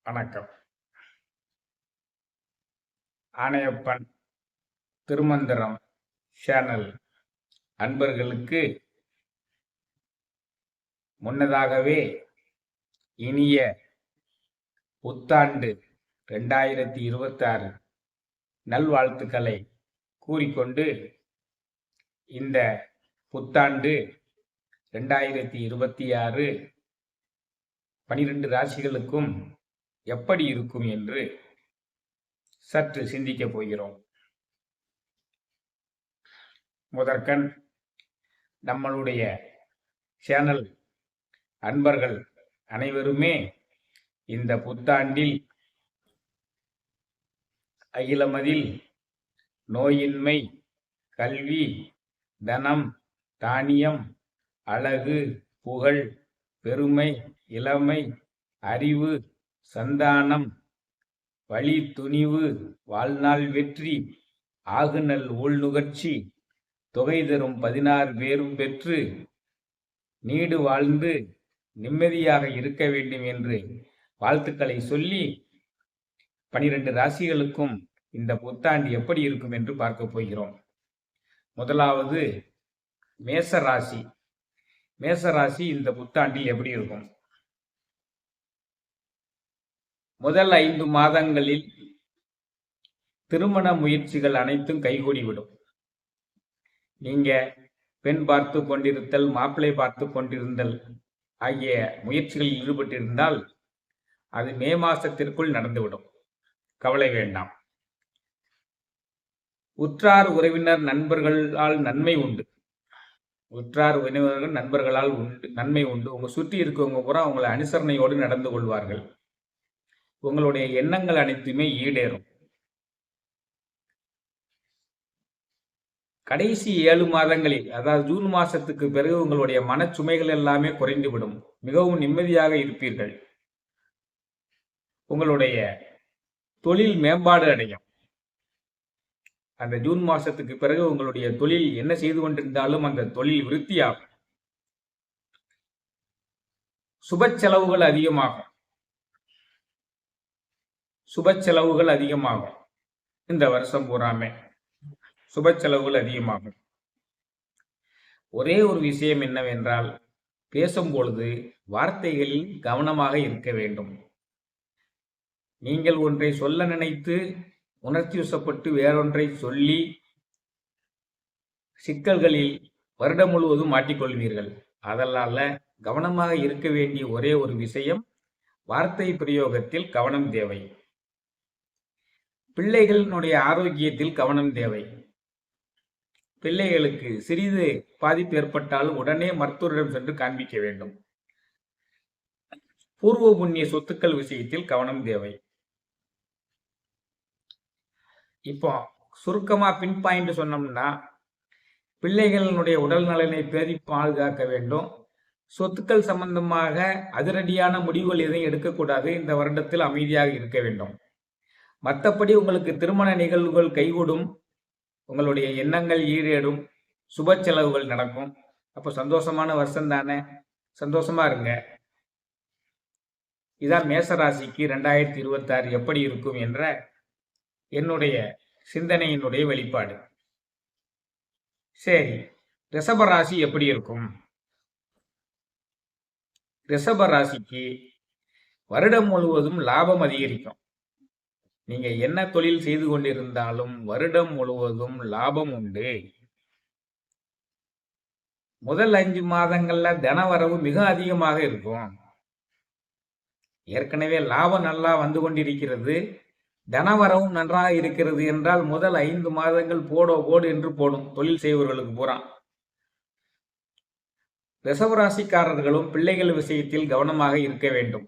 வணக்கம். ஆணையப்பன் திருமந்திரம் சேனல் அன்பர்களுக்கு முன்னதாகவே இனிய புத்தாண்டு 2026 நல்வாழ்த்துக்களை கூறிக்கொண்டு, இந்த புத்தாண்டு 2026 12 ராசிகளுக்கும் எப்படி இருக்கும் என்று சற்று சிந்திக்கப் போகிறோம். முதற்கண் நம்மளுடைய சேனல் அன்பர்கள் அனைவருமே இந்த புத்தாண்டில் அகிலமதில் நோயின்மை, கல்வி, தனம், தானியம், அழகு, புகழ், பெருமை, இளமை, அறிவு, சந்தானம், வழி, துணிவு, வாழ்நாள் வெற்றி, ஆகுநல் ஊழ்நுகர்ச்சி, தொகை தரும் 16 பேரும் பெற்று நீடு வாழ்ந்து நிம்மதியாக இருக்க வேண்டும் என்று வாழ்த்துக்களை சொல்லி 12 ராசிகளுக்கும் இந்த புத்தாண்டு எப்படி இருக்கும் என்று பார்க்க போகிறோம். முதலாவது மேச ராசி. மேச ராசி இந்த புத்தாண்டில் எப்படி இருக்கும்? முதல் 5 மாதங்களில் திருமண முயற்சிகள் அனைத்தும் கைகூடிவிடும். நீங்க பெண் பார்த்து கொண்டிருத்தல், மாப்பிள்ளை பார்த்து கொண்டிருந்தல் ஆகிய முயற்சிகளில் ஈடுபட்டிருந்தால் அது மே மாசத்திற்குள் நடந்துவிடும். கவலை வேண்டாம். உற்றார் உறவினர் நண்பர்களால் நன்மை உண்டு. உற்றார் உறவினர்கள் நண்பர்களால் நன்மை உண்டு. உங்க சுற்றி இருக்கவங்க பூரா உங்களை அனுசரணையோடு நடந்து கொள்வார்கள். உங்களுடைய எண்ணங்கள் அனைத்துமே ஈடேறும். கடைசி 7 மாதங்களில், அதாவது ஜூன் மாசத்துக்கு பிறகு உங்களுடைய மனச்சுமைகள் எல்லாமே குறைந்துவிடும். மிகவும் நிம்மதியாக இருப்பீர்கள். உங்களுடைய தொழில் மேம்பாடு அடையும். அந்த ஜூன் மாசத்துக்கு பிறகு உங்களுடைய தொழில் என்ன செய்து கொண்டிருந்தாலும் அந்த தொழில் விருத்தியாகும். சுப செலவுகள் அதிகமாகும். சுப செலவுகள் அதிகமாகும். இந்த வருஷம் பூராமே சுப செலவுகள் அதிகமாகும். ஒரே ஒரு விஷயம் என்னவென்றால், பேசும்பொழுது வார்த்தைகளில் கவனமாக இருக்க வேண்டும். நீங்கள் ஒன்றை சொல்ல நினைத்து உணர்ச்சி வசப்பட்டு வேறொன்றை சொல்லி சிக்கல்களில் வருடம் முழுவதும் மாட்டிக்கொள்வீர்கள். அதனால கவனமாக இருக்க வேண்டிய ஒரே ஒரு விஷயம், வார்த்தை பிரயோகத்தில் கவனம் தேவை. பிள்ளைகளினுடைய ஆரோக்கியத்தில் கவனம் தேவை. பிள்ளைகளுக்கு சிறிது பாதிப்பு ஏற்பட்டாலும் உடனே மருத்துவரிடம் சென்று காண்பிக்க வேண்டும். பூர்வ புண்ணிய சொத்துக்கள் விஷயத்தில் கவனம் தேவை. இப்போ சுருக்கமா பின் பாயிண்ட் சொன்னோம்னா, பிள்ளைகளினுடைய உடல் நலனை பேணி பாதுகாக்க வேண்டும். சொத்துக்கள் சம்பந்தமாக அதிரடியான முடிவுகள் எதையும் எடுக்கக்கூடாது. இந்த வருடத்தில் அமைதியாக இருக்க வேண்டும். மற்றபடி உங்களுக்கு திருமண நிகழ்வுகள் கைகூடும். உங்களுடைய எண்ணங்கள் ஈடேறும். சுப செலவுகள் நடக்கும். அப்போ சந்தோஷமான வருஷம் தானே, சந்தோஷமா இருங்க. இதான் மேசராசிக்கு 2026 எப்படி இருக்கும் என்ற என்னுடைய சிந்தனையினுடைய வெளிப்பாடு. சரி, ரிஷபராசி எப்படி இருக்கும்? ரிஷபராசிக்கு வருடம் முழுவதும் லாபம் அதிகரிக்கும். நீங்க என்ன தொழில் செய்து கொண்டிருந்தாலும் வருடம் முழுவதும் லாபம் உண்டு. முதல் 5 மாதங்கள்ல தனவரவு மிக அதிகமாக இருக்கும். ஏற்கனவே லாபம் நல்லா வந்து கொண்டிருக்கிறது, தனவரவும் நன்றாக இருக்கிறது என்றால் முதல் 5 மாதங்கள் போடு என்று போடும் தொழில் செய்பவர்களுக்கு பூரா. ரிஷபராசிக்காரர்களும் பிள்ளைகள் விஷயத்தில் கவனமாக இருக்க வேண்டும்.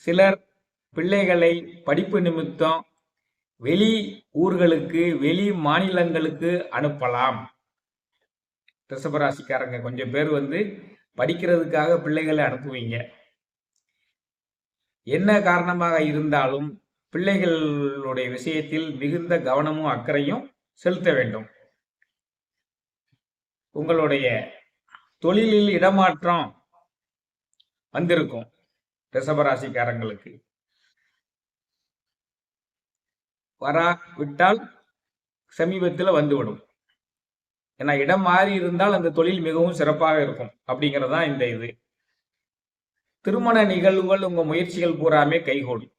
சிலர் பிள்ளைகளை படிப்பு நிமித்தம் வெளி ஊர்களுக்கு, வெளி மாநிலங்களுக்கு அனுப்பலாம். ரிஷபராசிக்காரங்க கொஞ்சம் பேர் படிக்கிறதுக்காக பிள்ளைகளை அனுப்புவீங்க. என்ன காரணமாக இருந்தாலும் பிள்ளைகளுடைய விஷயத்தில் மிகுந்த கவனமும் அக்கறையும் செலுத்த வேண்டும். உங்களுடைய தொழிலில் இடமாற்றம் வந்திருக்கும் ரிஷபராசிக்காரங்களுக்கு. வராவிட்டால் சமீபத்தில் வந்துவிடும். ஏன்னா இடம் மாறி இருந்தால் அந்த தொழில் மிகவும் சிறப்பாக இருக்கும் அப்படிங்கிறது தான் இந்த இது. திருமண நிகழ்வுகள் உங்க முயற்சிகள் பூராமே கைகூடும்.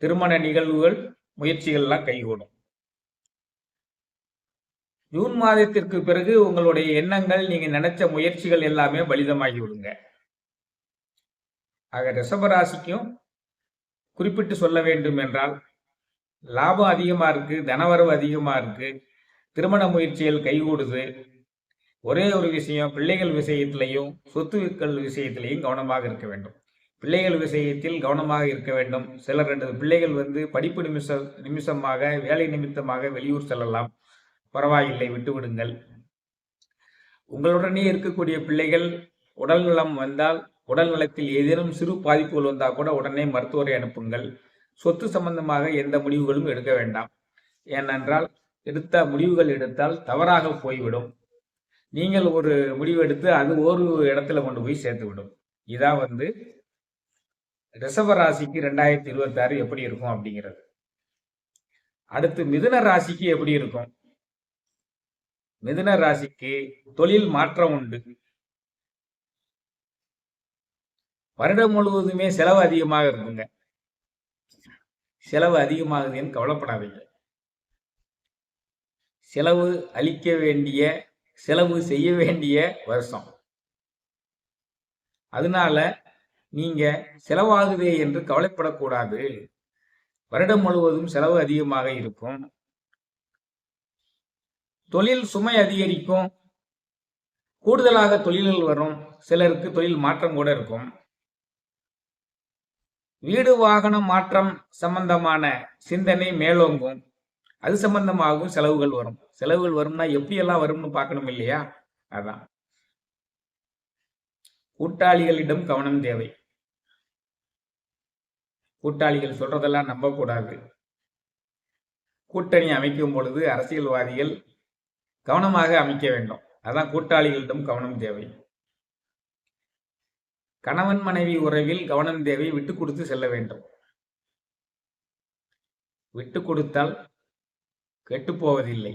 திருமண நிகழ்வுகள் முயற்சிகள்லாம் கைகூடும். ஜூன் மாதத்திற்கு பிறகு உங்களுடைய எண்ணங்கள், நீங்க நினைச்ச முயற்சிகள் எல்லாமே பலிதமாகி விடுங்க. ஆக ரிஷபராசிக்கும் குறிப்பிட்டு சொல்ல வேண்டும் என்றால், லாபம் அதிகமா இருக்கு, தனவரவு அதிகமா இருக்கு, திருமண முயற்சிகள் கைகூடுது. ஒரே ஒரு விஷயம், பிள்ளைகள் விஷயத்திலையும் சொத்துக்கள் விஷயத்திலையும் கவனமாக இருக்க வேண்டும். பிள்ளைகள் விஷயத்தில் கவனமாக இருக்க வேண்டும். சிலர் 2 பிள்ளைகள் படிப்பு நிமிஷமாக, வேலை நிமித்தமாக வெளியூர் செல்லலாம். பரவாயில்லை, விட்டு விடுங்கள். உங்களுடனே இருக்கக்கூடிய பிள்ளைகள் உடல் நலம் வந்தால், உடல் நலத்தில் ஏதேனும் சிறு பாதிப்புகள் வந்தால் கூட உடனே மருத்துவரை அனுப்புங்கள். சொத்து சம்பந்தமாக எந்த முடிவுகளும் எடுக்க வேண்டாம். ஏனென்றால் எடுத்த முடிவுகள் எடுத்தால் தவறாக போய்விடும். நீங்கள் ஒரு முடிவு எடுத்து அது ஒரு இடத்துல கொண்டு போய் சேர்த்து விடும். இதான் ரிஷப ராசிக்கு 2026 எப்படி இருக்கும் அப்படிங்கிறது. அடுத்து மிதுன ராசிக்கு எப்படி இருக்கும்? மிதுன ராசிக்கு தொழில் மாற்றம் உண்டு. வருடம் முழுவதுமே செலவு அதிகமாக இருக்குங்க. செலவு அதிகமாகுதுன்னு கவலைப்படாதீங்க. செலவு அளிக்க வேண்டிய, செலவு செய்ய வேண்டிய வருஷம். அதனால நீங்க செலவாகுதே என்று கவலைப்படக்கூடாது. வருடம் முழுவதும் செலவு அதிகமாக இருக்கும். தொழில் சுமை அதிகரிக்கும். கூடுதலாக தொழில்கள் வரும். சிலருக்கு தொழில் மாற்றம் கூட இருக்கும். வீடு வாகனம் மாற்றம் சம்பந்தமான சிந்தனை மேலோங்கும். அது சம்பந்தமாகவும் செலவுகள் வரும். செலவுகள் வரும்னா எப்படியெல்லாம் வரும்னு பார்க்கணும் இல்லையா? அதான். கூட்டாளிகளிடம் கவனம் தேவை. கூட்டாளிகள் சொல்றதெல்லாம் நம்பக்கூடாது. கூட்டணி அமைக்கும் பொழுது அரசியல்வாதிகள் கவனமாக அமைக்க வேண்டும். அதான் கூட்டாளிகளிடம் கவனம் தேவை. கணவன் மனைவி உறவில் கவனம் தேவை. விட்டு கொடுத்து செல்ல வேண்டும். விட்டு கொடுத்தால் கெட்டு போவதில்லை.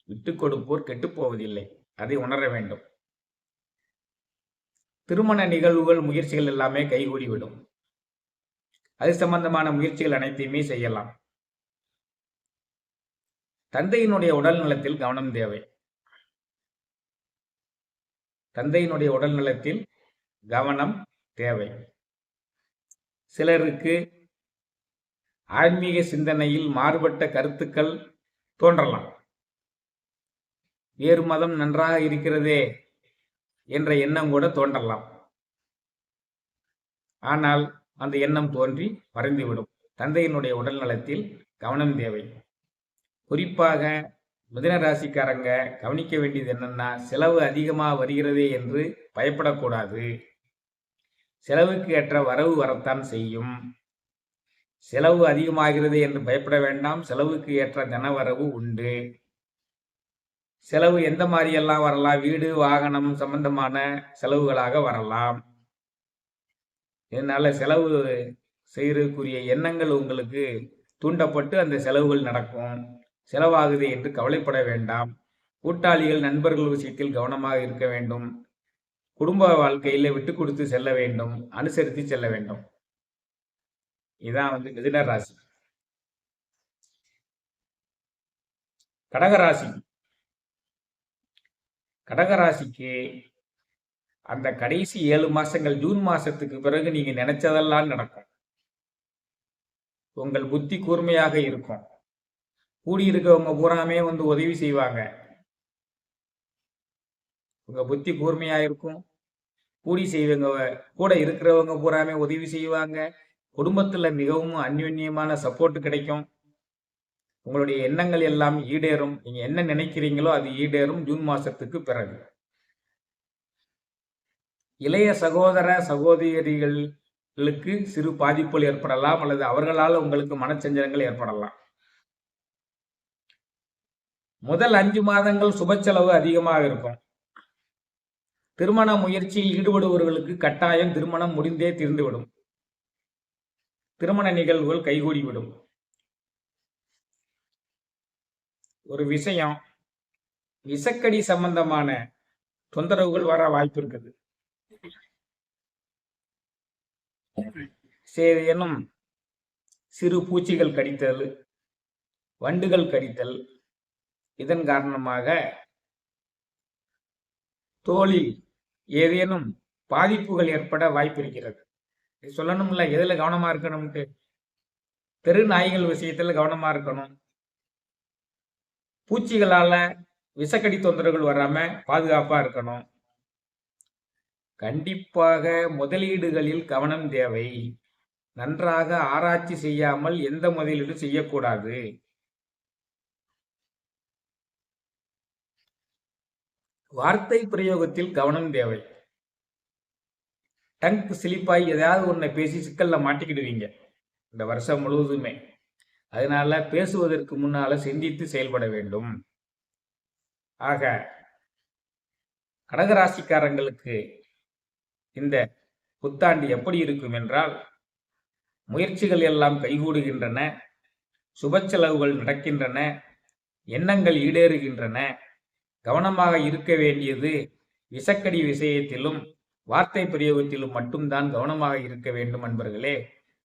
விட்டு கொடுப்போர் கெட்டு போவதில்லை. அதை உணர வேண்டும். திருமண நிகழ்வுகள், முயற்சிகள் எல்லாமே கைகூடிவிடும். அது சம்பந்தமான முயற்சிகள் அனைத்தையுமே செய்யலாம். தந்தையினுடைய உடல் நலத்தில் கவனம் தேவை. தந்தையினுடைய உடல் நலத்தில் கவனம் தேவை. சிலருக்கு ஆன்மீக சிந்தனையில் மாறுபட்ட கருத்துக்கள் தோன்றலாம். வேறு மதம் நன்றாக இருக்கிறதே என்ற எண்ணம் கூட தோன்றலாம். ஆனால் அந்த எண்ணம் தோன்றி மறைந்துவிடும். தந்தையினுடைய உடல் நலத்தில் கவனம் தேவை. குறிப்பாக மிதுன ராசிக்காரங்க கவனிக்க வேண்டியது என்னன்னா, செலவு அதிகமாக வருகிறதே என்று பயப்படக்கூடாது. செலவுக்கு ஏற்ற வரவு வரத்தான் செய்யும். செலவு அதிகமாகிறது என்று பயப்பட வேண்டாம். செலவுக்கு ஏற்ற தனவரவு உண்டு. செலவு எந்த மாதிரியெல்லாம் வரலாம்? வீடு வாகனம் சம்பந்தமான செலவுகளாக வரலாம். இதனால செலவு செய்யறதுக்குரிய எண்ணங்கள் உங்களுக்கு தூண்டப்பட்டு அந்த செலவுகள் நடக்கும். செலவாகுது என்று கவலைப்பட வேண்டாம். கூட்டாளிகள், நண்பர்கள் விஷயத்தில் கவனமாக இருக்க வேண்டும். குடும்ப வாழ்க்கையில விட்டு கொடுத்து செல்ல வேண்டும். அனுசரித்து செல்ல வேண்டும். இதான் மிதுன ராசி. கடகராசி. கடகராசிக்கு அந்த கடைசி 7 மாசங்கள், ஜூன் மாசத்துக்கு பிறகு நீங்க நினைச்சதெல்லாம் நடக்கும். உங்கள் புத்தி கூர்மையாக இருக்கும். கூடியிருக்கவங்க பூராமே உதவி செய்வாங்க. உங்க புத்தி கூர்மையா இருக்கும். கூடி செய்வங்க, கூட இருக்கிறவங்க பூராமே உதவி செய்வாங்க. குடும்பத்துல மிகவும் அந்யோன்யமான சப்போர்ட் கிடைக்கும். உங்களுடைய எண்ணங்கள் எல்லாம் ஈடேறும். நீங்க என்ன நினைக்கிறீங்களோ அது ஈடேறும் ஜூன் மாசத்துக்கு பிறகு. இளைய சகோதர சகோதரிகளுக்கு சிறு பாதிப்புகள் ஏற்படலாம், அல்லது அவர்களால் உங்களுக்கு மனச்சஞ்சலங்கள் ஏற்படலாம். முதல் 5 மாதங்கள் சுப செலவு அதிகமாக இருக்கும். திருமண முயற்சியில் ஈடுபடுபவர்களுக்கு கட்டாயம் திருமணம் முடிந்தே தீர்ந்துவிடும். திருமண நிகழ்வுகள் கைகூடிவிடும். ஒரு விஷயம் விஷக்கடி சம்பந்தமான தொந்தரவுகள் வர வாய்ப்பு இருக்குது. ஏதேனும் சிறு பூச்சிகள் கடித்தல், வண்டுகள் கடித்தல், இதன் காரணமாக தோலில் ஏதேனும் பாதிப்புகள் ஏற்பட வாய்ப்பு இருக்கிறது. சொல்லணும்ல, எதுல கவனமா இருக்கணும்ட்டு. தெரு நாய்கள் விஷயத்துல கவனமா இருக்கணும். பூச்சிகளால விஷக்கடி தொந்தரவுகள் வராம பாதுகாப்பா இருக்கணும். கண்டிப்பாக முதலீடுகளில் கவனம் தேவை. நன்றாக ஆராய்ச்சி செய்யாமல் எந்த முதலீடு செய்யக்கூடாது. வார்த்தை பிரயோகத்தில் கவனம் தேவை. டங் சிலிப்பாய் ஏதாவது ஒன்றை பேசி சிக்கல்ல மாட்டிக்கிடுவீங்க இந்த வருஷம் முழுவதுமே. அதனால பேசுவதற்கு முன்னால சிந்தித்து செயல்பட வேண்டும். ஆக கடகராசிக்காரங்களுக்கு இந்த புத்தாண்டு எப்படி இருக்கும் என்றால், முயற்சிகள் எல்லாம் கைகூடுகின்றன, சுப செலவுகள் நடக்கின்றன, எண்ணங்கள் ஈடேறுகின்றன. கவனமாக இருக்க வேண்டியது விஷக்கடி விஷயத்திலும் வார்த்தை பிரயோகத்திலும் மட்டும்தான் கவனமாக இருக்க வேண்டும் அன்பர்களே.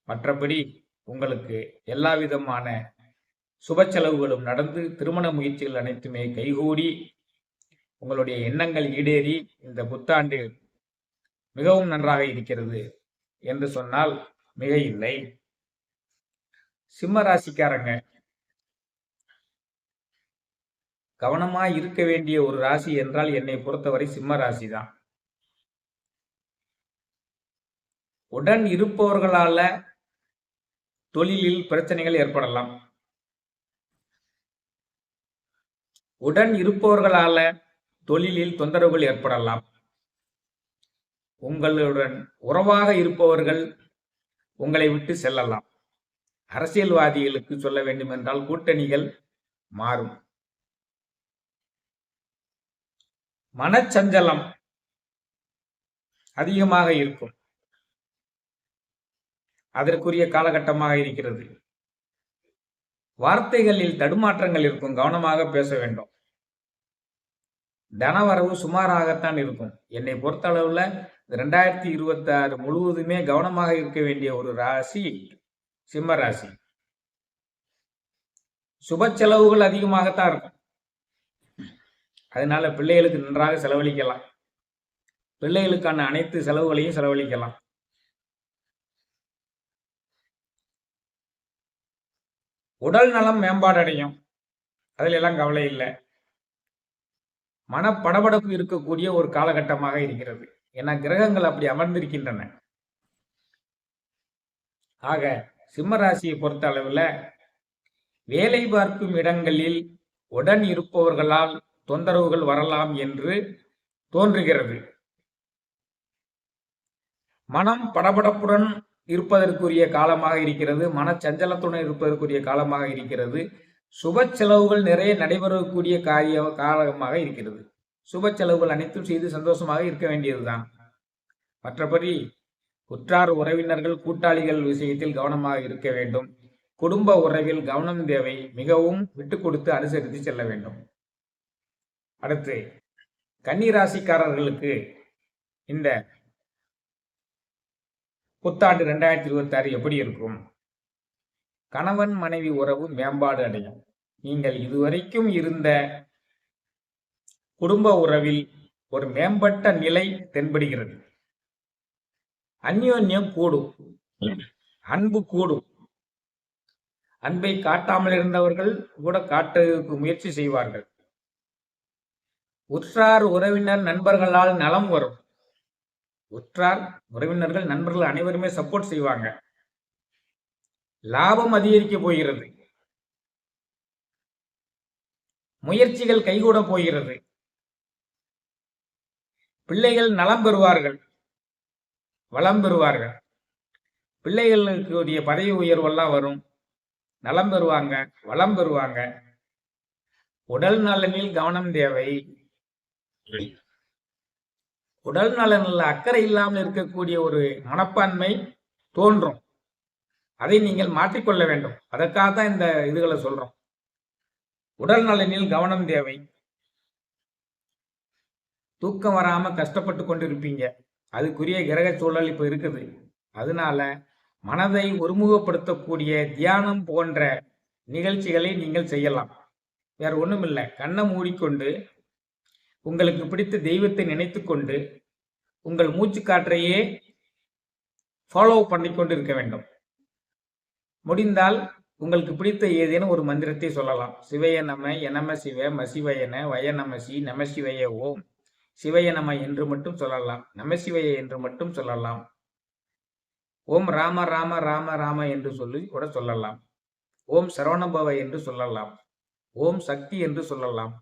மற்றபடி உங்களுக்கு எல்லா விதமான சுப செலவுகளும் நடந்து திருமண முயற்சிகள் அனைத்துமே கைகூடி உங்களுடைய எண்ணங்கள் ஈடேறி இந்த புத்தாண்டு மிகவும் நன்றாக இருக்கிறது என்று சொன்னால் மிக இல்லை. சிம்ம ராசிக்காரங்க கவனமா இருக்க வேண்டிய ஒரு ராசி என்றால் என்னை பொறுத்தவரை சிம்ம ராசி தான். உடன் இருப்பவர்களால தொழிலில் பிரச்சனைகள் ஏற்படலாம். உடன் இருப்பவர்களால தொழிலில் தொந்தரவுகள் ஏற்படலாம். உங்களுடன் உறவாக இருப்பவர்கள் உங்களை விட்டு செல்லலாம். அரசியல்வாதிகளுக்கு சொல்ல வேண்டும் என்றால் கூட்டணிகள் மாறும். மனச்சஞ்சலம் அதிகமாக இருக்கும். அதற்குரிய காலகட்டமாக இருக்கிறது. வார்த்தைகளில் தடுமாற்றங்கள் இருக்கும். கவனமாக பேச வேண்டும். தனவரவு சுமாராகத்தான் இருக்கும். என்னை பொறுத்த அளவுல 2026 முழுவதுமே கவனமாக இருக்க வேண்டிய ஒரு ராசி சிம்ம ராசி. சுப செலவுகள் அதிகமாகத்தான் இருக்கும். அதனால பிள்ளைகளுக்கு நன்றாக செலவழிக்கலாம். பிள்ளைகளுக்கான அனைத்து செலவுகளையும் செலவழிக்கலாம். உடல் நலம் மேம்பாடு அடையும். அதுல எல்லாம் கவலை இல்லை. மனப்படபடப்பு இருக்கக்கூடிய ஒரு காலகட்டமாக இருக்கிறது. ஏன்னா கிரகங்கள் அப்படி அமர்ந்திருக்கின்றன. ஆக சிம்ம ராசியை பொறுத்த அளவுல வேலை பார்க்கும் இடங்களில் உடன் இருப்பவர்களால் தொந்தரவுகள் வரலாம் என்று தோன்றுகிறது. மனம் படபடப்புடன் இருப்பதற்குரிய காலமாக இருக்கிறது. மனச்சஞ்சலத்துடன் இருப்பதற்குரிய காலமாக இருக்கிறது. சுப செலவுகள் நிறைய நடைபெறக்கூடிய காலமாக இருக்கிறது. சுப செலவுகள் அனைத்தும் செய்து சந்தோஷமாக இருக்க வேண்டியதுதான். மற்றபடி உற்றார் உறவினர்கள் கூட்டாளிகள் விஷயத்தில் கவனமாக இருக்க வேண்டும். குடும்ப உறவில் கவனம் தேவை. மிகவும் விட்டு கொடுத்து அனுசரித்து செல்ல வேண்டும். அடுத்து கன்னிராசிக்காரர்களுக்கு இந்த புத்தாண்டு 2026 எப்படி இருக்கும்? கணவன் மனைவி உறவு மேம்பாடு அடையும். நீங்கள் இதுவரைக்கும் இருந்த குடும்ப உறவில் ஒரு மேம்பட்ட நிலை தென்படுகிறது. அந்யோன்யம் கூடும். அன்பு கூடும். அன்பை காட்டாமல் இருந்தவர்கள் கூட காட்டுவதற்கு முயற்சி செய்வார்கள். உற்றார் உறவினர் நண்பர்களால் நலம் வரும். உற்றார் உறவினர்கள் நண்பர்கள் அனைவருமே சப்போர்ட் செய்வாங்க. லாபம் அதிகரிக்க போகிறது. முயற்சிகள் கைகூட போகிறது. பிள்ளைகள் நலம் பெறுவார்கள், வளம் பெறுவார்கள். பிள்ளைகளுக்கு பதவி உயர்வெல்லாம் வரும். நலம் பெறுவாங்க, வளம் பெறுவாங்க. உடல் நலனில் கவனம் தேவை. உடல் நலனில் அக்கறை இல்லாமல் இருக்கக்கூடிய ஒரு மனப்பான்மை தோன்றும். அதை நீங்கள் மாற்றிக்கொள்ள வேண்டும். அதற்காக தான் இந்த இதுகளை சொல்றோம். உடல் நலனில் கவனம் தேவை. தூக்கம் வராம கஷ்டப்பட்டு கொண்டிருப்பீங்க. அதுக்குரிய கிரக சூழல் இப்ப இருக்குது. அதனால மனதை ஒருமுகப்படுத்தக்கூடிய தியானம் போன்ற நிகழ்ச்சிகளை நீங்கள் செய்யலாம். வேற ஒண்ணும் இல்லை. கண்ணை மூடிக்கொண்டு உங்களுக்கு பிடித்த தெய்வத்தை நினைத்துக் கொண்டு உங்கள் மூச்சு காற்றையே ஃபாலோ பண்ணிக்கொண்டு இருக்க வேண்டும். முடிந்தால் உங்களுக்கு பிடித்த ஏதேனும் ஒரு மந்திரத்தை சொல்லலாம். சிவய நம எனம சிவ மசிவயன வய நமசி நமசிவய ஓம் சிவய நம என்று மட்டும் சொல்லலாம். நமசிவய என்று மட்டும் சொல்லலாம். ஓம் ராம ராம ராம ராம என்று சொல்லி கூட சொல்லலாம். ஓம் சரவணபவ என்று சொல்லலாம். ஓம் சக்தி என்று சொல்லலாம்.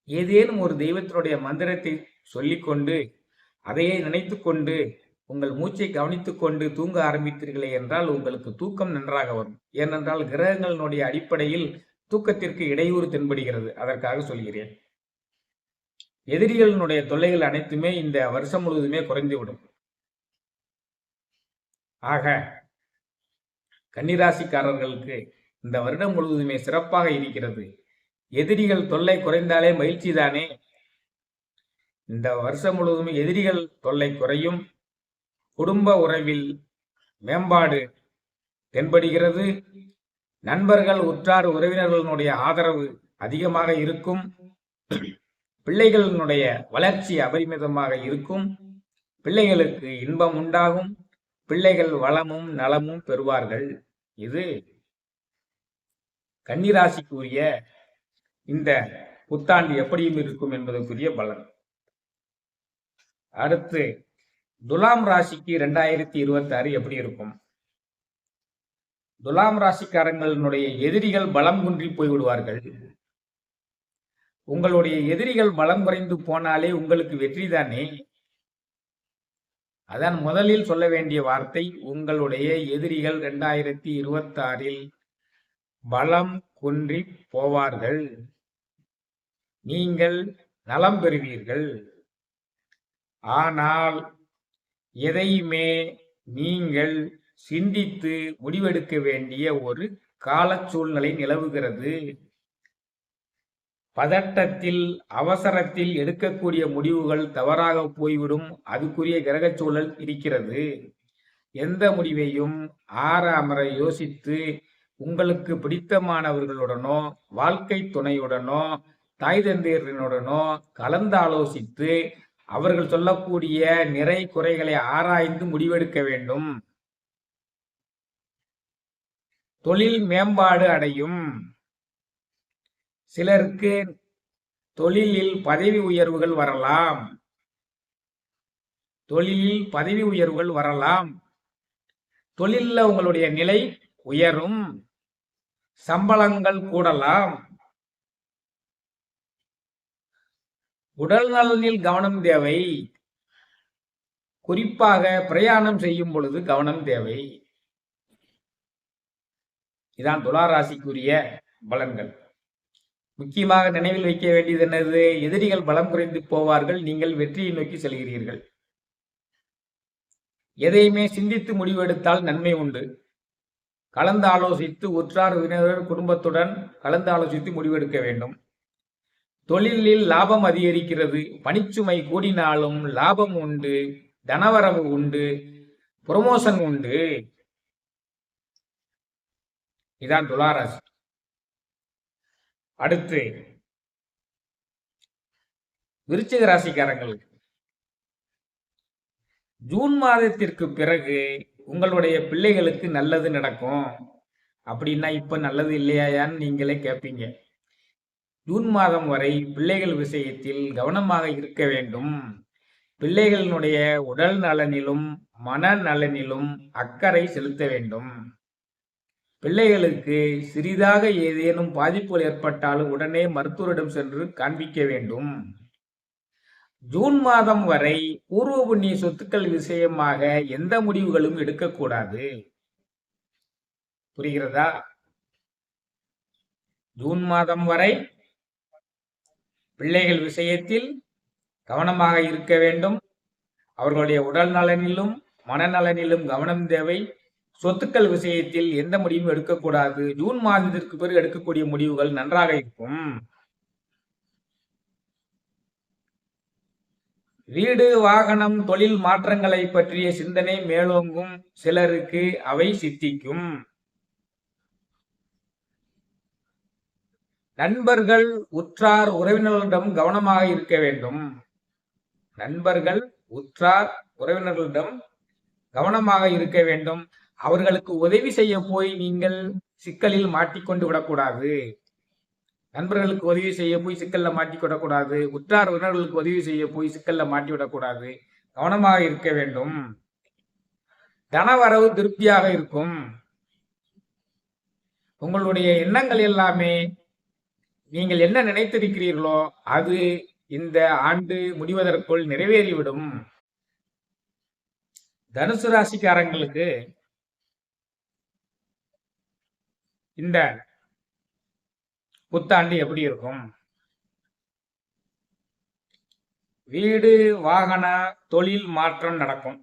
ஏதேனும் ஒரு தெய்வத்தினுடைய மந்திரத்தை சொல்லிக்கொண்டு அதையே நினைத்து கொண்டு உங்கள் மூச்சை கவனித்துக் கொண்டு தூங்க ஆரம்பித்தீர்களே என்றால் உங்களுக்கு தூக்கம் நன்றாக வரும். ஏனென்றால் கிரகங்களினுடைய அடிப்படையில் தூக்கத்திற்கு இடையூறு தென்படுகிறது. அதற்காக சொல்கிறேன். எதிரிகளினுடைய தொல்லைகள் அனைத்துமே இந்த வருஷம் முழுவதுமே குறைந்துவிடும். ஆக கன்னிராசிக்காரர்களுக்கு இந்த வருடம் முழுவதுமே சிறப்பாக இருக்கிறது. எதிரிகள் தொல்லை குறைந்தாலே மகிழ்ச்சி தானே. இந்த வருஷம் முழுவதுமே எதிரிகள் தொல்லை குறையும். குடும்ப உறவில் மேம்பாடு தென்படுகிறது. நண்பர்கள் உற்றார் உறவினர்களுடைய ஆதரவு அதிகமாக இருக்கும். பிள்ளைகளினுடைய வளர்ச்சி அபரிமிதமாக இருக்கும். பிள்ளைகளுக்கு இன்பம் உண்டாகும். பிள்ளைகள் வளமும் நலமும் பெறுவார்கள். இது கன்னிராசிக்குரிய இந்த புத்தாண்டு எப்படியும் இருக்கும் என்பதற்குரிய பலன். அடுத்து துலாம் ராசிக்கு 2026 எப்படி இருக்கும்? துலாம் ராசிக்காரங்களுடைய எதிரிகள் பலம் குன்றி போய்விடுவார்கள். உங்களுடைய எதிரிகள் பலம் குறைந்து போனாலே உங்களுக்கு வெற்றி தானே. அதான் முதலில் சொல்ல வேண்டிய வார்த்தை. உங்களுடைய எதிரிகள் 2026 பலம் குன்றி போவார்கள். நீங்கள் நலம் பெறுவீர்கள். ஆனால் எதையுமே நீங்கள் சிந்தித்து முடிவெடுக்க வேண்டிய ஒரு கால சூழ்நிலை நிலவுகிறது. பதட்டத்தில் அவசரத்தில் எடுக்கக்கூடிய முடிவுகள் தவறாக போய்விடும். அதுக்குரிய கிரக சூழல் இருக்கிறது. எந்த முடிவையும் ஆறாமற யோசித்து உங்களுக்கு பிடித்தமானவர்களுடனோ வாழ்க்கை துணையுடனோ தாய் தந்தையர்களுடனோ கலந்தாலோசித்து அவர்கள் சொல்லக்கூடிய நிறை குறைகளை ஆராய்ந்து முடிவெடுக்க வேண்டும். தொழில் மேம்பாடு அடையும். சிலருக்கு தொழிலில் பதவி உயர்வுகள் வரலாம். தொழிலில் பதவி உயர்வுகள் வரலாம். தொழிலில் உங்களுடைய நிலை உயரும். சம்பளங்கள் கூடலாம். உடல் நலனில் கவனம் தேவை. குறிப்பாக பிரயாணம் செய்யும் பொழுது கவனம் தேவை. இதான் துலா ராசிக்குரிய பலன்கள். முக்கியமாக நினைவில் வைக்க வேண்டியது என்னது? எதிரிகள் பலம் குறைந்து போவார்கள். நீங்கள் வெற்றியை நோக்கி செல்கிறீர்கள். எதையுமே சிந்தித்து முடிவெடுத்தால் நன்மை உண்டு. கலந்து ஆலோசித்து உற்றார் உறவினர் குடும்பத்துடன் கலந்து ஆலோசித்து முடிவெடுக்க வேண்டும். தொழிலில் லாபம் அதிகரிக்கிறது. பணிச்சுமை கூடினாலும் லாபம் உண்டு. தனவரவு உண்டு. புரமோஷன் உண்டு. இதான் துளாராசி. அடுத்து விருச்சிக ராசிக்காரங்களுக்கு ஜூன் மாதத்திற்கு பிறகு உங்களுடைய பிள்ளைகளுக்கு நல்லது நடக்கும். அப்படின்னா இப்ப நல்லது இல்லையான்னு நீங்களே கேட்பீங்க. ஜூன் மாதம் வரை பிள்ளைகள் விஷயத்தில் கவனமாக இருக்க வேண்டும். பிள்ளைகளினுடைய உடல் நலனிலும் மன நலனிலும் அக்கறை செலுத்த வேண்டும். பிள்ளைகளுக்கு சிறிதாக ஏதேனும் பாதிப்புகள் ஏற்பட்டாலும் உடனே மருத்துவரிடம் சென்று காண்பிக்க வேண்டும். ஜூன் மாதம் வரை பூர்வ புண்ணிய சொத்துக்கள் விஷயமாக எந்த முடிவுகளும் எடுக்கக்கூடாது. புரிகிறதா? ஜூன் மாதம் வரை பிள்ளைகள் விஷயத்தில் கவனமாக இருக்க வேண்டும். அவர்களுடைய உடல் நலனிலும் மனநலனிலும் கவனம் தேவை. சொத்துக்கள் விஷயத்தில் எந்த முடிவும் எடுக்கக்கூடாது. ஜூன் மாதத்திற்கு பிறகு எடுக்கக்கூடிய முடிவுகள் நன்றாக இருக்கும். வீடு, வாகனம், தொழில் மாற்றங்களை பற்றிய சிந்தனை மேலோங்கும். சிலருக்கு அவை சித்திக்கும். நண்பர்கள், உற்றார், உறவினர்களிடம் கவனமாக இருக்க வேண்டும். நண்பர்கள், உற்றார், உறவினர்களிடம் கவனமாக இருக்க வேண்டும். அவர்களுக்கு உதவி செய்ய போய் நீங்கள் சிக்கலில் மாட்டிக்கொண்டு விடக்கூடாது. நண்பர்களுக்கு உதவி செய்ய போய் சிக்கல்ல மாட்டிவிடக்கூடாது. உற்றார் உறவினர்களுக்கு உதவி செய்ய போய் சிக்கல்ல மாட்டிவிடக்கூடாது. கவனமாக இருக்க வேண்டும். தனவரவு திருப்தியாக இருக்கும். உங்களுடைய எண்ணங்கள் எல்லாமே நீங்கள் என்ன நினைத்திருக்கிறீர்களோ அது இந்த ஆண்டு முடிவதற்குள் நிறைவேறிவிடும். தனுசு ராசிக்காரங்களுக்கு இந்த புத்தாண்டு எப்படி இருக்கும்? வீடு, வாகன, தொழில் மாற்றம் நடக்கும்.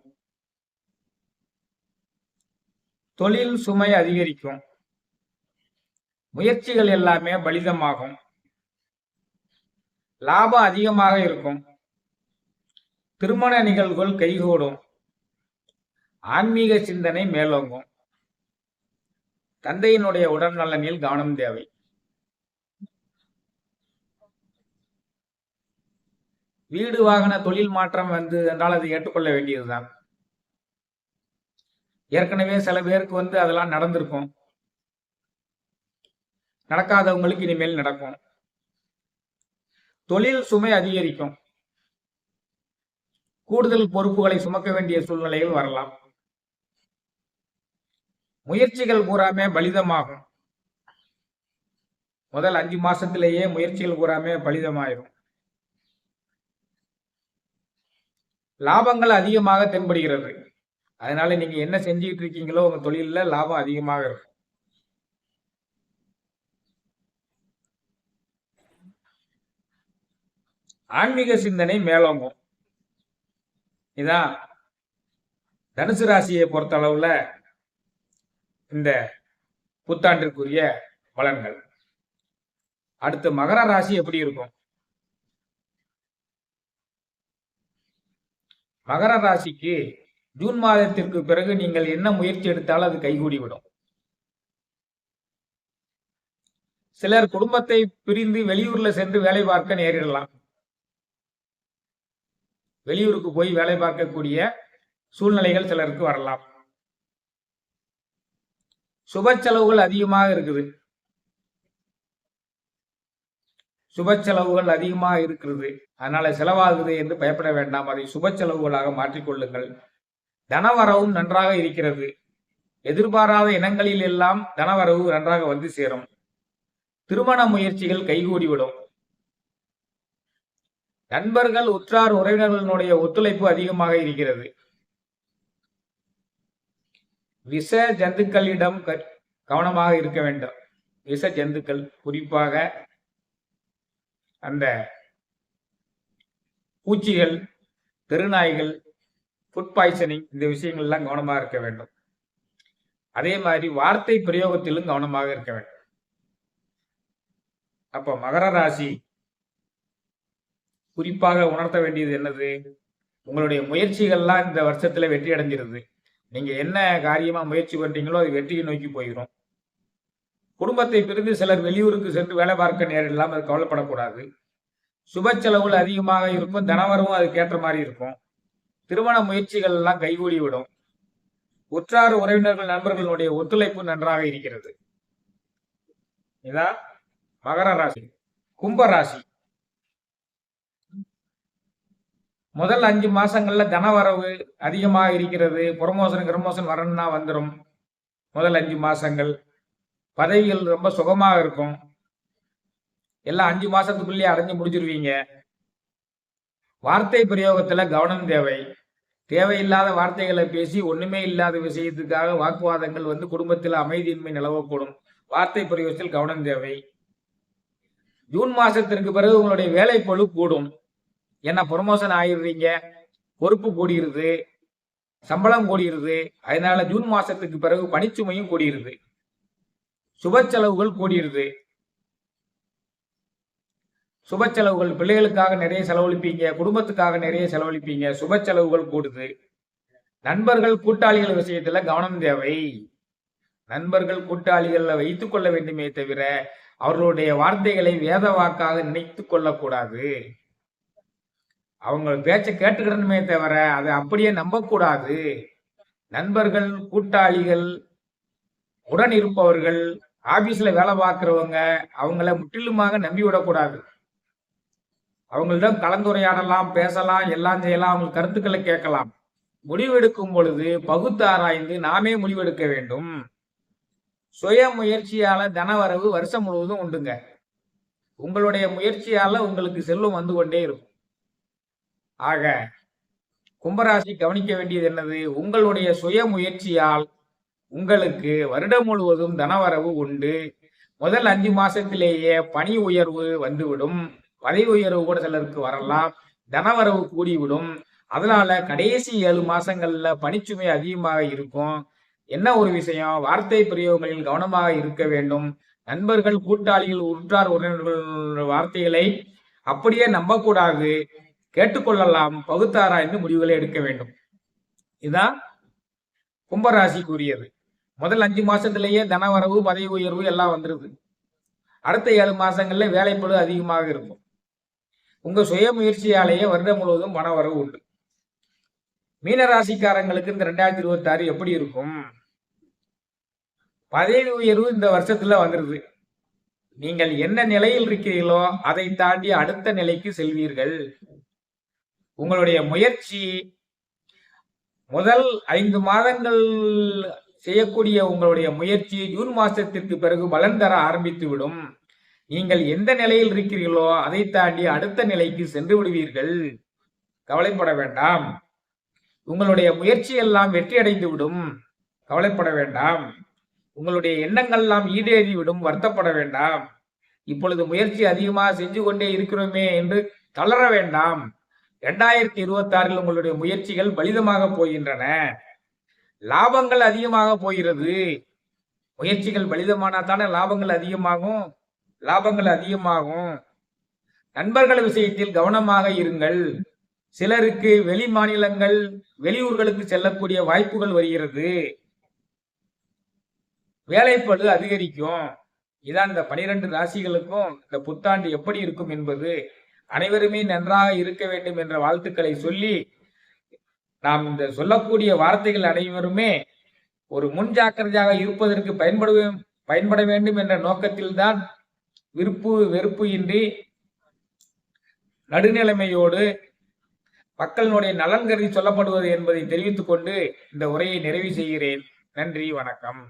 தொழில் சுமை அதிகரிக்கும். முயற்சிகள் எல்லாமே பலிதமாகும். லாபம் அதிகமாக இருக்கும். திருமண நிகழ்வுகள் கைகூடும். ஆன்மீக சிந்தனை மேலோங்கும். தந்தையினுடைய உடல்நலனில் கவனம் தேவை. வீடு, வாகன, தொழில் மாற்றம் என்றால் அதை ஏற்றுக்கொள்ள வேண்டியதுதான். ஏற்கனவே சில பேருக்கு அதெல்லாம் நடந்திருக்கும். நடக்காதவங்களுக்கு இனிமேல் நடக்கும். தொழில் சுமை அதிகரிக்கும். கூடுதல் பொறுப்புகளை சுமக்க வேண்டிய சூழ்நிலைகள் வரலாம். முயற்சிகள் பூராமே பலிதமாகும். முதல் 5 மாசத்திலேயே முயற்சிகள் பூராமே பலிதமாயிரும். லாபங்கள் அதிகமாக தென்படுகிறது. அதனால நீங்க என்ன செஞ்சுட்டு இருக்கீங்களோ உங்க தொழில லாபம் அதிகமாக இருக்கும். ஆன்மீக சிந்தனை மேலோங்கும். இதான் தனுசு ராசியை பொறுத்த அளவுல இந்த புத்தாண்டிற்குரிய பலன்கள். அடுத்து மகர ராசி எப்படி இருக்கும்? மகர ராசிக்கு ஜூன் மாதத்திற்கு பிறகு நீங்கள் என்ன முயற்சி எடுத்தாலும் அது கைகூடிவிடும். சிலர் குடும்பத்தை பிரிந்து வெளியூர்ல சென்று வேலை பார்க்க நேரிடலாம். வெளியூருக்கு போய் வேலை பார்க்கக்கூடிய சூழ்நிலைகள் சிலருக்கு வரலாம். சுப செலவுகள் அதிகமாக இருக்குது. சுப செலவுகள் அதிகமாக இருக்கிறது. அதனால செலவாகுது என்று பயப்பட வேண்டாம். அதை சுப செலவுகளாக மாற்றிக்கொள்ளுங்கள். தனவரவும் நன்றாக இருக்கிறது. எதிர்பாராத இனங்களில் எல்லாம் தனவரவு நன்றாக வந்து சேரும். திருமண முயற்சிகள் கைகூடிவிடும். நண்பர்கள், உற்றார் உறவினர்களுடைய ஒத்துழைப்பு அதிகமாக இருக்கிறது. விஷ ஜந்துக்களிடம் கவனமாக இருக்க வேண்டும். விஷ ஜந்துக்கள், குறிப்பாக அந்த பூச்சிகள், தெருநாய்கள், ஃபுட் பாய்சனிங், இந்த விஷயங்கள்லாம் கவனமாக இருக்க வேண்டும். அதே மாதிரி வார்த்தை பிரயோகத்திலும் கவனமாக இருக்க வேண்டும். அப்ப மகர ராசி குறிப்பாக உணர்த்த வேண்டியது என்னது? உங்களுடைய முயற்சிகள்லாம் இந்த வருஷத்துல வெற்றி அடைஞ்சிருது. நீங்க என்ன காரியமா முயற்சி பண்றீங்களோ அது வெற்றியை நோக்கி போயிடும். குடும்பத்தை பிரிந்து சிலர் வெளியூருக்கு சென்று வேலை பார்க்க நேரிடலாம். அது கவலைப்படக்கூடாது. சுப செலவுகள் அதிகமாக இருக்கும். தனவரவும் அதுக்கேற்ற மாதிரி இருக்கும். திருமண முயற்சிகள் எல்லாம் கைகூடி விடும். உற்றார் உறவினர்கள், நண்பர்களுடைய ஒத்துழைப்பு நன்றாக இருக்கிறது. இதான் மகர ராசி. கும்ப ராசி முதல் 5 மாசங்கள்ல தனவரவு அதிகமாக இருக்கிறது. ப்ரமோஷன் வரணும்னா வந்துடும். முதல் 5 மாசங்கள் பதவிகள் ரொம்ப சுகமாக இருக்கும். எல்லாம் 5 மாசத்துக்குள்ளேயே அடைஞ்சு முடிச்சிருவீங்க. வார்த்தை பிரயோகத்துல கவனம் தேவை. தேவையில்லாத வார்த்தைகளை பேசி ஒண்ணுமே இல்லாத விஷயத்துக்காக வாக்குவாதங்கள் குடும்பத்தில் அமைதியின்மை நிலவக்கூடும். வார்த்தை பிரயோகத்தில் கவனம் தேவை. ஜூன் மாசத்திற்கு பிறகு உங்களுடைய வேலை பளு கூடும். ஏன்னா ப்ரமோஷன் ஆயிடுறீங்க, பொறுப்பு கூடியிருது. சம்பளம் கூடியிருது. அதனால ஜூன் மாசத்துக்கு பிறகு பணிச்சுமையும் கூடியிருது. சுப செலவுகள் கூடியிருது. சுப செலவுகள் பிள்ளைகளுக்காக நிறைய செலவழிப்பீங்க, குடும்பத்துக்காக நிறைய செலவழிப்பீங்க. சுப செலவுகள் கூடுது. நண்பர்கள் கூட்டாளிகள் விஷயத்துல கவனம் தேவை. நண்பர்கள் கூட்டாளிகளை வைத்துக் கொள்ள வேண்டுமே தவிர அவர்களுடைய வார்த்தைகளை வேத வாக்காக நினைத்துக் கொள்ளக்கூடாது. அவங்க பேச்ச கேட்டுக்கிடணுமே தவிர அதை அப்படியே நம்பக்கூடாது. நண்பர்கள், கூட்டாளிகள், உடன் இருப்பவர்கள், ஆபீஸ்ல வேலை பார்க்கிறவங்க, அவங்கள முற்றிலுமாக நம்பி விடக்கூடாது. அவங்களிடம் கலந்துரையாடலாம், பேசலாம், எல்லாம் செய்யலாம், அவங்க கருத்துக்களை கேட்கலாம். முடிவெடுக்கும் பொழுது பகுத்து ஆராய்ந்து நாமே முடிவெடுக்க வேண்டும். சுய முயற்சியால தனவரவு வருஷம் முழுவதும் உண்டுங்க. உங்களுடைய முயற்சியால உங்களுக்கு செல்வம் வந்து கொண்டே இருக்கும். ஆக கும்பராசி கவனிக்க வேண்டியது என்னது? உங்களுடைய சுய முயற்சியால் உங்களுக்கு வருடம் முழுவதும் தனவரவு உண்டு. முதல் 5 மாசத்திலேயே பணி உயர்வு வந்துவிடும். பதவி உயர்வு கூட சிலருக்கு வரலாம். தனவரவு கூடிவிடும். அதனால கடைசி 7 மாசங்கள்ல பணிச்சுமை அதிகமாக இருக்கும். என்ன ஒரு விஷயம், வார்த்தை பிரயோகங்களில் கவனமாக இருக்க வேண்டும். நண்பர்கள், கூட்டாளிகள், உற்றார் உறவினர்கள் வார்த்தைகளை அப்படியே நம்பக்கூடாது. கேட்டுக்கொள்ளலாம், பகுத்தாராய்ந்து முடிவுகளை எடுக்க வேண்டும். இதுதான் கும்பராசிக்குரியது. முதல் 5 மாசத்திலேயே தனவரவு, பதவி உயர்வு எல்லாம் வந்துருது. அடுத்த 7 மாசங்கள்ல வேலைப்பளு அதிகமாக இருக்கும். உங்க சுய முயற்சியாலேயே வருடம் முழுவதும் பண வரவு உண்டு. மீனராசிக்காரங்களுக்கு இந்த 2026 எப்படி இருக்கும்? பதவி உயர்வு இந்த வருஷத்துல வந்துருது. நீங்கள் என்ன நிலையில் இருக்கிறீர்களோ அதை தாண்டி அடுத்த நிலைக்கு செல்வீர்கள். உங்களுடைய முயற்சி முதல் 5 மாதங்கள் செய்யக்கூடிய உங்களுடைய முயற்சி ஜூன் மாசத்திற்கு பிறகு பலன் தர ஆரம்பித்து விடும். நீங்கள் எந்த நிலையில் இருக்கிறீர்களோ அதை தாண்டி அடுத்த நிலைக்கு சென்று விடுவீர்கள். கவலைப்பட வேண்டாம். உங்களுடைய முயற்சி எல்லாம் வெற்றி அடைந்து விடும். கவலைப்பட வேண்டாம். உங்களுடைய எண்ணங்கள் எல்லாம் ஈடேறி விடும். வருத்தப்பட வேண்டாம். இப்பொழுது முயற்சி அதிகமாக செஞ்சு கொண்டே இருக்கிறோமே என்று தளர வேண்டாம். 2026 உங்களுடைய முயற்சிகள் பலிதமாக போகின்றன. லாபங்கள் அதிகமாக போகிறது. முயற்சிகள் பலிதமானா தானே லாபங்கள் அதிகமாகும். லாபங்கள் அதிகமாகும். நண்பர்கள் விஷயத்தில் கவனமாக இருங்கள். சிலருக்கு வெளி மாநிலங்கள், வெளியூர்களுக்கு செல்லக்கூடிய வாய்ப்புகள் வருகிறது. வேலைப்பளு அதிகரிக்கும். இதான் இந்த 12 ராசிகளுக்கும் இந்த புத்தாண்டு எப்படி இருக்கும் என்பது அனைவருமே நன்றாக இருக்க வேண்டும் என்ற வாழ்த்துக்களை சொல்லி, நாம் இந்த சொல்லக்கூடிய வார்த்தைகள் அனைவருமே ஒரு முன்ஜாக்கிரதையாக இருப்பதற்கு பயன்பட வேண்டும் என்ற நோக்கத்தில்தான் விருப்பு வெறுப்பு இன்றி நடுநிலைமையோடு மக்களினுடைய நலன் கருதி சொல்லப்படுவது என்பதை தெரிவித்துக் கொண்டு இந்த உரையை நிறைவு செய்கிறேன். நன்றி, வணக்கம்.